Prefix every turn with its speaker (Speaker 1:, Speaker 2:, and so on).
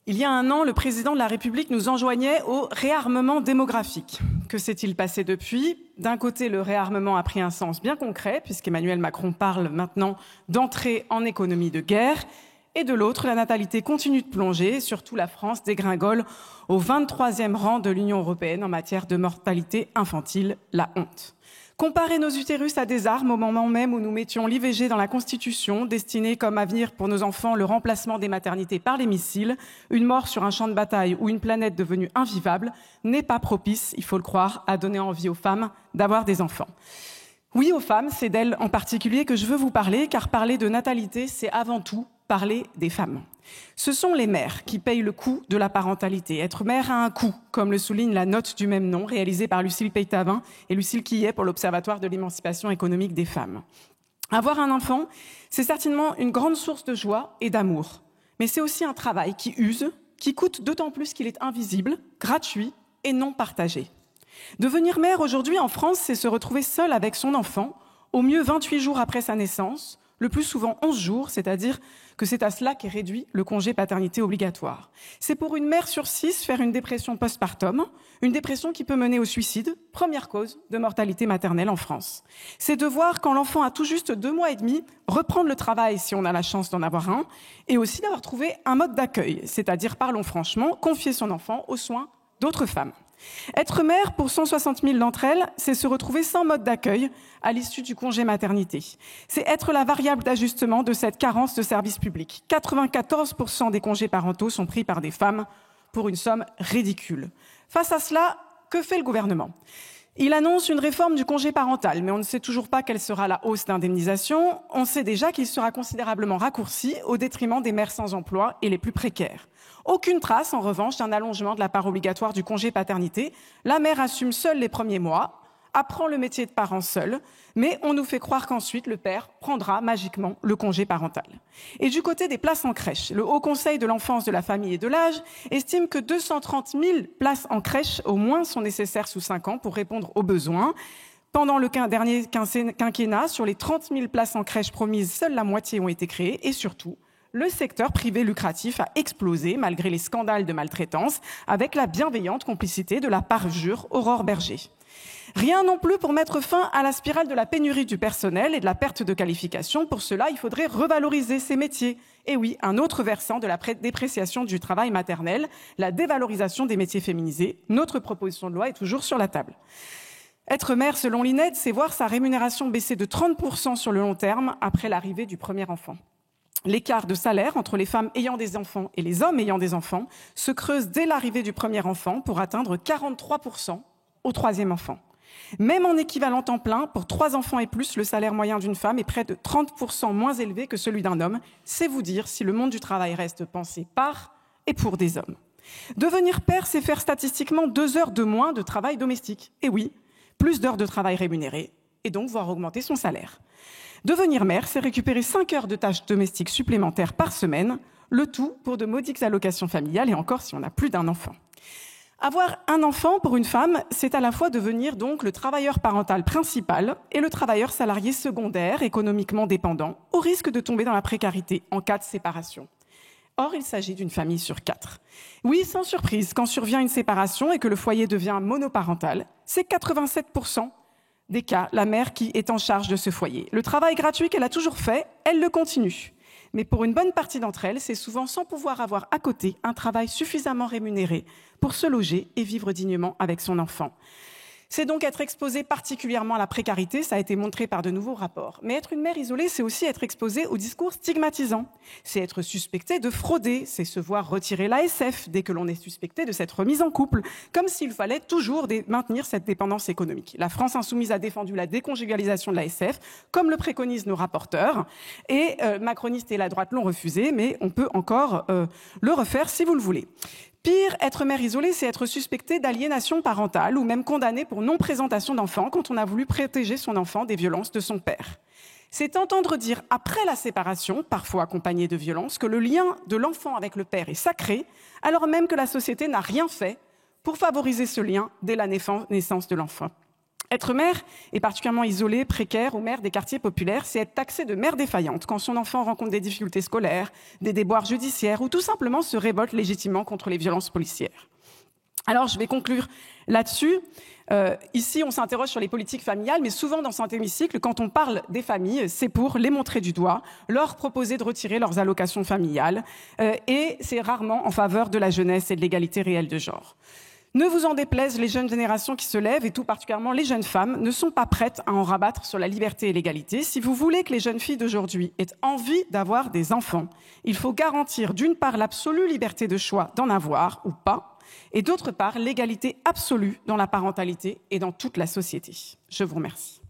Speaker 1: Il y a un an, le président de la République nous enjoignait au réarmement démographique. Que s'est-il passé depuis? D'un côté, le réarmement a pris un sens bien concret, puisqu'Emmanuel Macron parle maintenant d'entrer en économie de guerre. Et de l'autre, la natalité continue de plonger, surtout la France dégringole au 23e rang de l'Union européenne en matière de mortalité infantile, la honte. Comparer nos utérus à des armes au moment même où nous mettions l'IVG dans la Constitution, destinée comme avenir pour nos enfants le remplacement des maternités par les missiles, une mort sur un champ de bataille ou une planète devenue invivable, n'est pas propice, il faut le croire, à donner envie aux femmes d'avoir des enfants. Oui, aux femmes, c'est d'elles en particulier que je veux vous parler, car parler de natalité, c'est avant tout parler des femmes. Ce sont les mères qui payent le coût de la parentalité. Être mère a un coût, comme le souligne la note du même nom, réalisée par Lucille Peytavin et Lucille Quillet pour l'Observatoire de l'émancipation économique des femmes. Avoir un enfant, c'est certainement une grande source de joie et d'amour. Mais c'est aussi un travail qui use, qui coûte d'autant plus qu'il est invisible, gratuit et non partagé. Devenir mère aujourd'hui en France, c'est se retrouver seule avec son enfant, au mieux 28 jours après sa naissance, le plus souvent 11 jours, c'est-à-dire que c'est à cela qu'est réduit le congé paternité obligatoire. C'est pour une mère sur 6 faire une dépression postpartum, une dépression qui peut mener au suicide, première cause de mortalité maternelle en France. C'est de voir, quand l'enfant a tout juste 2 mois et demi, reprendre le travail si on a la chance d'en avoir un, et aussi d'avoir trouvé un mode d'accueil, c'est-à-dire, parlons franchement, confier son enfant aux soins d'autres femmes. Être mère, pour 160 000 d'entre elles, c'est se retrouver sans mode d'accueil à l'issue du congé maternité. C'est être la variable d'ajustement de cette carence de services publics. 94% des congés parentaux sont pris par des femmes pour une somme ridicule. Face à cela, que fait le gouvernement ? Il annonce une réforme du congé parental, mais on ne sait toujours pas quelle sera la hausse d'indemnisation. On sait déjà qu'il sera considérablement raccourci au détriment des mères sans emploi et les plus précaires. Aucune trace, en revanche, d'un allongement de la part obligatoire du congé paternité. La mère assume seule les premiers mois, apprend le métier de parent seul, mais on nous fait croire qu'ensuite le père prendra magiquement le congé parental. Et du côté des places en crèche, le Haut Conseil de l'enfance, de la famille et de l'âge estime que 230 000 places en crèche au moins sont nécessaires sous 5 ans pour répondre aux besoins. Pendant le dernier quinquennat, sur les 30 000 places en crèche promises, seule la moitié ont été créées et surtout, le secteur privé lucratif a explosé malgré les scandales de maltraitance avec la bienveillante complicité de la parjure Aurore Berger. Rien non plus pour mettre fin à la spirale de la pénurie du personnel et de la perte de qualification. Pour cela, il faudrait revaloriser ces métiers. Et oui, un autre versant de la dépréciation du travail maternel, la dévalorisation des métiers féminisés. Notre proposition de loi est toujours sur la table. Être mère, selon l'INED, c'est voir sa rémunération baisser de 30% sur le long terme après l'arrivée du premier enfant. L'écart de salaire entre les femmes ayant des enfants et les hommes ayant des enfants se creuse dès l'arrivée du premier enfant pour atteindre 43% au troisième enfant. Même en équivalent temps plein, pour 3 enfants et plus, le salaire moyen d'une femme est près de 30% moins élevé que celui d'un homme. C'est vous dire si le monde du travail reste pensé par et pour des hommes. Devenir père, c'est faire statistiquement 2 heures de moins de travail domestique. Et oui, plus d'heures de travail rémunérées, et donc voir augmenter son salaire. Devenir mère, c'est récupérer 5 heures de tâches domestiques supplémentaires par semaine, le tout pour de modiques allocations familiales, et encore si on n'a plus d'un enfant. Avoir un enfant pour une femme, c'est à la fois devenir donc le travailleur parental principal et le travailleur salarié secondaire, économiquement dépendant, au risque de tomber dans la précarité en cas de séparation. Or, il s'agit d'une famille sur 4. Oui, sans surprise, quand survient une séparation et que le foyer devient monoparental, c'est 87% des cas, la mère qui est en charge de ce foyer. Le travail gratuit qu'elle a toujours fait, elle le continue. Mais pour une bonne partie d'entre elles, c'est souvent sans pouvoir avoir à côté un travail suffisamment rémunéré pour se loger et vivre dignement avec son enfant. C'est donc être exposé particulièrement à la précarité, ça a été montré par de nouveaux rapports. Mais être une mère isolée, c'est aussi être exposé au discours stigmatisant. C'est être suspecté de frauder, c'est se voir retirer l'ASF dès que l'on est suspecté de s'être remise en couple, comme s'il fallait toujours maintenir cette dépendance économique. La France insoumise a défendu la déconjugalisation de l'ASF, comme le préconisent nos rapporteurs, et macronistes et la droite l'ont refusé, mais on peut encore le refaire si vous le voulez. Pire, être mère isolée, c'est être suspecté d'aliénation parentale ou même condamné pour non-présentation d'enfant quand on a voulu protéger son enfant des violences de son père. C'est entendre dire après la séparation, parfois accompagnée de violences, que le lien de l'enfant avec le père est sacré, alors même que la société n'a rien fait pour favoriser ce lien dès la naissance de l'enfant. Être mère, et particulièrement isolée, précaire ou mère des quartiers populaires, c'est être taxée de mère défaillante quand son enfant rencontre des difficultés scolaires, des déboires judiciaires ou tout simplement se révolte légitimement contre les violences policières. Alors, je vais conclure là-dessus. Ici, on s'interroge sur les politiques familiales, mais souvent dans cet hémicycle, quand on parle des familles, c'est pour les montrer du doigt, leur proposer de retirer leurs allocations familiales, et c'est rarement en faveur de la jeunesse et de l'égalité réelle de genre. Ne vous en déplaise, les jeunes générations qui se lèvent, et tout particulièrement les jeunes femmes, ne sont pas prêtes à en rabattre sur la liberté et l'égalité. Si vous voulez que les jeunes filles d'aujourd'hui aient envie d'avoir des enfants, il faut garantir d'une part l'absolue liberté de choix d'en avoir ou pas, et d'autre part l'égalité absolue dans la parentalité et dans toute la société. Je vous remercie.